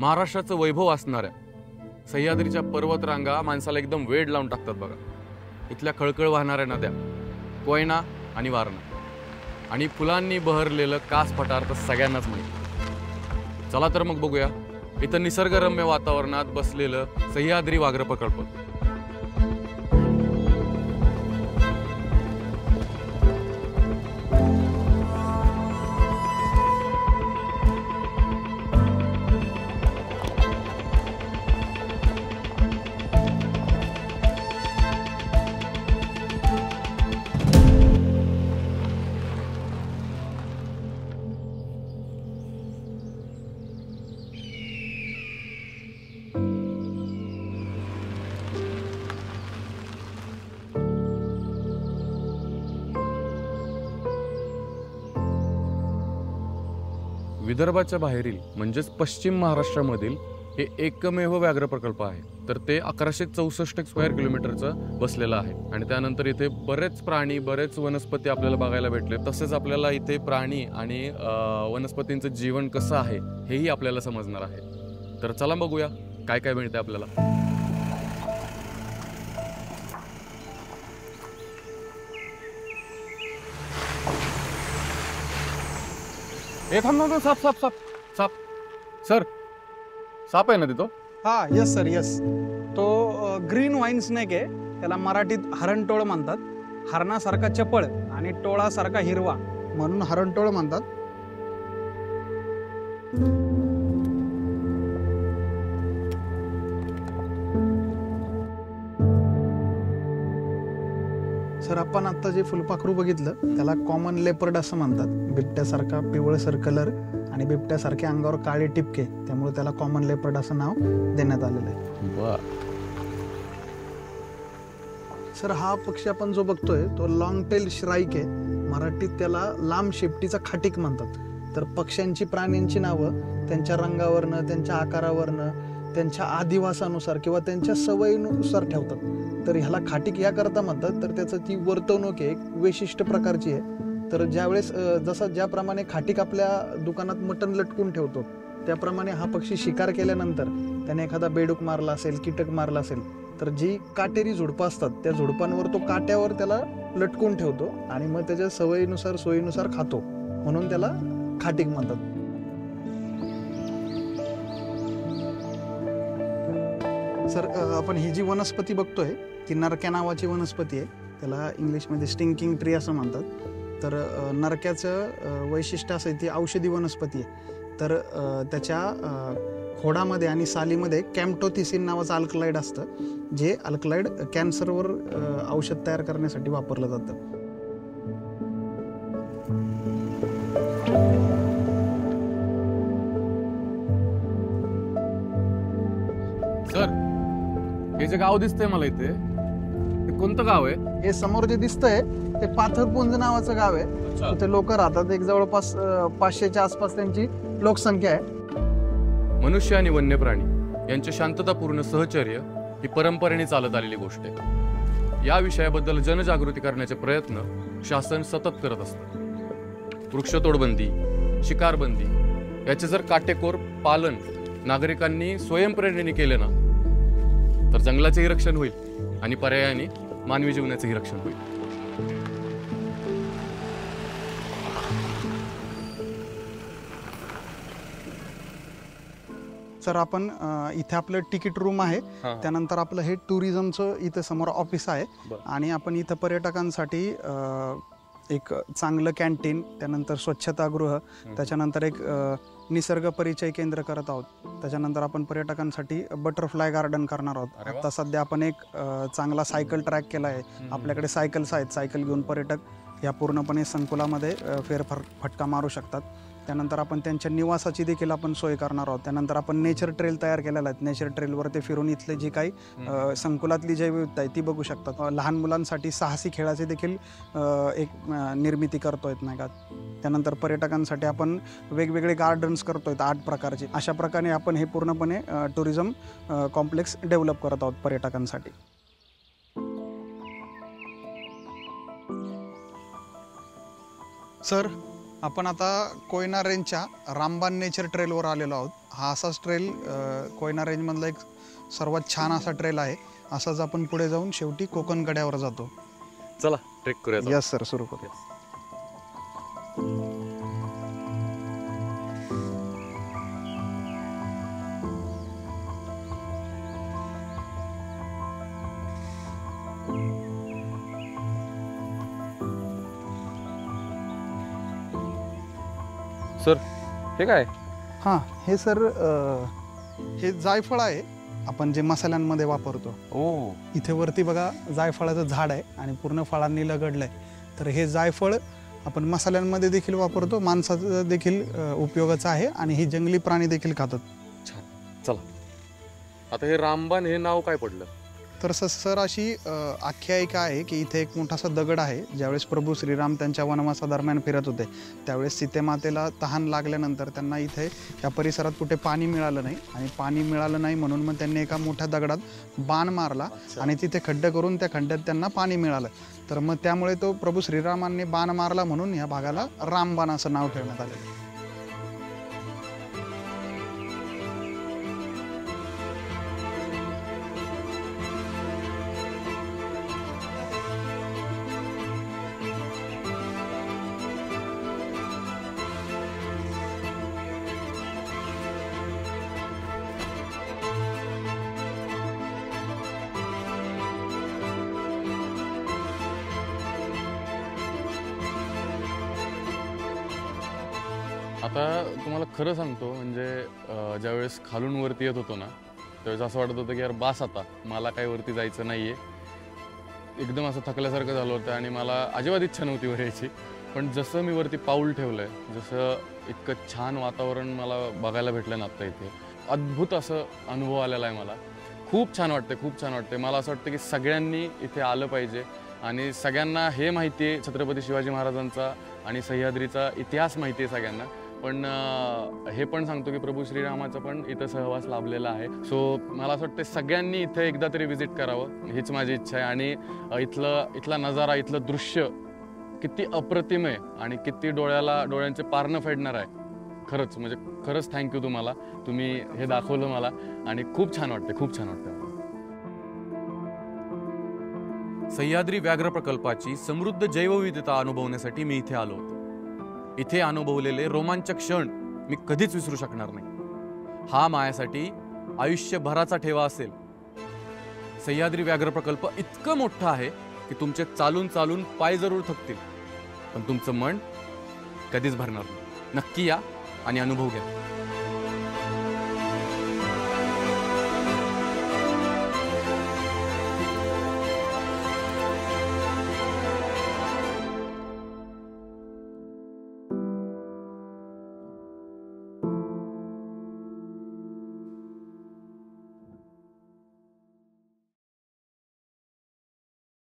महाराष्ट्राचं वैभव असणाऱ्या सह्याद्रीच्या पर्वतरांगा माणसाला एकदम वेड लावून टाकतात बघा. इथल्या खळखळ वाहणाऱ्या नद्या, कोयना आणि वारणा आणि फुलांनी बहरलेलं कास पठार तर सगळ्यांनाच माहिती. चला तर मग बघूया इथं निसर्गरम्य वातावरणात बसलेलं सह्याद्री व्याघ्र प्रकल्प. विदर्भाच्या बाहेरील म्हणजेच पश्चिम महाराष्ट्रामधील हे एकमेव व्याघ्र प्रकल्प आहे. तर ते 1164 स्क्वेअर किलोमीटरचं बसलेलं आहे आणि त्यानंतर इथे बरेच प्राणी, बरेच वनस्पती आपल्याला बघायला भेटले. तसेच आपल्याला इथे प्राणी आणि वनस्पतींचं जीवन कसं आहे हेही आपल्याला समजणार आहे. तर चला बघूया काय काय मिळते आपल्याला. हे थांब ना, साप साप साप साप. सर, साप आहे ना तिथं? हा, यस सर, यस. तो ग्रीन वाईन स्नेक आहे. त्याला मराठीत हरणटोळ म्हणतात. हरणासारखा चपळ आणि टोळासारखा हिरवा म्हणून हरणटोळ म्हणतात. सर, आपण आता जे फुलपाखरू बघितलं त्याला कॉमन लेपर्ड असं म्हणतात. बिबट्यासारखा पिवळसर कलर आणि बिबट्यासारखे अंगावर काळे टिपके, त्यामुळे त्याला कॉमन लेपर्ड असं नाव देण्यात आलेलं आहे. सर, हा पक्षी आपण जो बघतोय तो लॉंग टेल श्राईक आहे. मराठीत त्याला लांब शेपटीचा खाटीक म्हणतात. तर पक्ष्यांची, प्राण्यांची नावं त्यांच्या रंगावरनं, त्यांच्या आकारावरनं, त्यांच्या आदिवासानुसार किंवा त्यांच्या सवयीनुसार ठेवतात. तर ह्याला खाटीक याकरता म्हणतात तर त्याचं ती वर्तवणूक एक वैशिष्ट्य प्रकारची आहे. तर ज्यावेळेस ज्याप्रमाणे खाटीक आपल्या दुकानात मटण लटकून ठेवतो त्याप्रमाणे हा पक्षी शिकार केल्यानंतर त्याने एखादा बेडूक मारला असेल, कीटक मारला असेल तर जी काटेरी झुडपं असतात त्या झुडपांवर तो काट्यावर त्याला लटकून ठेवतो आणि मग त्याच्या सवयीनुसार, सोयीनुसार खातो, म्हणून त्याला खाटीक म्हणतात. सर, आपण ही जी वनस्पती बघतोय ती नरक्या नावाची वनस्पती आहे. त्याला इंग्लिशमध्ये स्टिंकिंग ट्री असं म्हणतात. तर नरक्याचं वैशिष्ट्य असं आहे ती औषधी वनस्पती आहे. तर त्याच्या खोडामध्ये आणि सालीमध्ये कॅम्प्टोथिसिन नावाचं अल्कलाइड असतं, जे अल्कलाइड कॅन्सरवर औषध तयार करण्यासाठी वापरलं जातं. सर, हे जे गाव दिसतंय मला इथे, हे कोणतं गाव आहे? हे समोर जे दिसतंय ते पाथरपुंज नावाचं गाव आहे. तिथे लोक राहतात. एक जवळपास 500च्या आसपास त्यांची लोकसंख्या आहे. मनुष्य आणि वन्य प्राणी यांचे शांततापूर्ण सहचर्य ही परंपरेने चालत आलेली गोष्ट आहे. या विषयाबद्दल जनजागृती करण्याचे प्रयत्न शासन सतत करत असतं. वृक्षतोडबंदी, शिकारबंदी याचे जर काटेकोर पालन नागरिकांनी स्वयंप्रेरणेने केले ना तर जंगलाचेही रक्षण होईल आणि पर्यायाने मानवी जीवनाचेही रक्षण होईल. सर, आपण इथे आपलं तिकीट रूम आहे. त्यानंतर आपलं हे टुरिझमचं इथं समोर ऑफिस आहे आणि आपण इथं पर्यटकांसाठी एक चांगलं कॅन्टीन, त्यानंतर स्वच्छतागृह, त्याच्यानंतर एक निसर्ग परिचय केंद्र करत आहोत. त्याच्यानंतर आपण पर्यटकांसाठी बटरफ्लाय गार्डन करणार आहोत. आता सध्या आपण एक चांगला सायकल ट्रॅक केला आहे. आपल्याकडे सायकल्स आहेत. सायकल घेऊन पर्यटक या पूर्णपणे संकुलामध्ये फेरफटका मारू शकतात. त्यानंतर आपण त्यांच्या निवासाची देखील आपण सोय करणार आहोत. त्यानंतर आपण नेचर ट्रेल तयार केलेला आहे. नेचर ट्रेलवर ते फिरून इथले जी काही संकुलातली जैवविविधता आहे ती बघू शकतात. लहान मुलांसाठी साहसी खेळाचे देखील एक निर्मिती करतोय नाही का. त्यानंतर पर्यटकांसाठी आपण वेगवेगळे गार्डन्स करतोय 8 प्रकारचे. अशा प्रकारे आपण हे पूर्णपणे टुरिझम कॉम्प्लेक्स डेव्हलप करत आहोत पर्यटकांसाठी. सर, आपण आता कोयना रेंजच्या रामबान नेचर ट्रेलवर आलेलो आहोत. हा असाच ट्रेल कोयना रेंजमधला एक सर्वात छान असा ट्रेल आहे. असाच आपण पुढे जाऊन शेवटी कोकण कड्यावर जातो. चला ट्रेक करूया. यस सर, सुरू करूया. सर हे काय? हां, हे सर हे जायफळ आहे, आपण जे मसाल्यांमध्ये वापरतो. ओ, इथे वरती बघा जायफळाचं झाड आहे आणि पूर्ण फळांनी लगडलं आहे. तर हे जायफळ आपण मसाल्यांमध्ये देखील वापरतो, माणसाचं देखील उपयोगाचं आहे आणि ही जंगली प्राणी देखील खातात. छान. चला आता हे रामबान हे नाव काय पडलं? तर सर अशी आख्यायिका आहे की इथे एक मोठासा दगड आहे. ज्यावेळेस प्रभू श्रीराम त्यांच्या वनवासादरम्यान फिरत होते त्यावेळेस सीतेमातेला तहान लागल्यानंतर त्यांना इथे या परिसरात कुठे पाणी मिळालं नाही आणि पाणी मिळालं नाही म्हणून मग त्यांनी एका मोठ्या दगडात बाण मारला आणि तिथे खड्डे करून त्या खड्ड्यात त्यांना पाणी मिळालं. तर मग त्यामुळे तो प्रभू श्रीरामांनी बाण मारला म्हणून या भागाला रामबाण असं नाव ठेवण्यात आलं. आता तुम्हाला खरं सांगतो, म्हणजे ज्यावेळेस खालून वरती येत होतो ना त्यावेळेस असं वाटत होतं की यार बास, आता मला काही वरती जायचं नाही आहे. एकदम असं थकल्यासारखं झालं होतं आणि मला अजिबात इच्छा नव्हती वर यायची. पण जसं मी वरती पाऊल ठेवलं आहे, जसं इतकं छान वातावरण मला बघायला भेटलं ना आत्ता इथे, अद्भुत असं अनुभव आलेला आहे मला. खूप छान वाटते, खूप छान वाटते. मला असं वाटतं की सगळ्यांनी इथे आलं पाहिजे आणि सगळ्यांना हे माहिती आहे छत्रपती शिवाजी महाराजांचा आणि सह्याद्रीचा इतिहास माहिती आहे सगळ्यांना. पण हे पण सांगतो की प्रभू श्रीरामाचा पण इथं सहवास लाभलेला आहे. सो मला असं वाटतं सगळ्यांनी इथे एकदा तरी व्हिजिट करावं, हीच माझी इच्छा आहे. आणि इथला नजारा, इथलं दृश्य किती अप्रतिम आहे आणि किती डोळ्यांचे पारणं फेडणार आहे. खरंच म्हणजे खरंच थँक्यू तुम्हाला, तुम्ही हे दाखवलं मला आणि खूप छान वाटते, खूप छान वाटतं. सह्याद्री व्याघ्र प्रकल्पाची समृद्ध जैवविविधता अनुभवण्यासाठी मी इथे आलो होतो. इथे अनुभवलेले रोमांचक क्षण मी कधीच विसरू शकणार नाही. हा माझ्यासाठी आयुष्यभराचा ठेवा असेल. सह्याद्री व्याघ्र प्रकल्प इतकं मोठं आहे की तुमचे चालून चालून पाय जरूर थकतील, पण तुमचं मन कधीच भरणार नाही. नक्की या आणि अनुभव घ्या.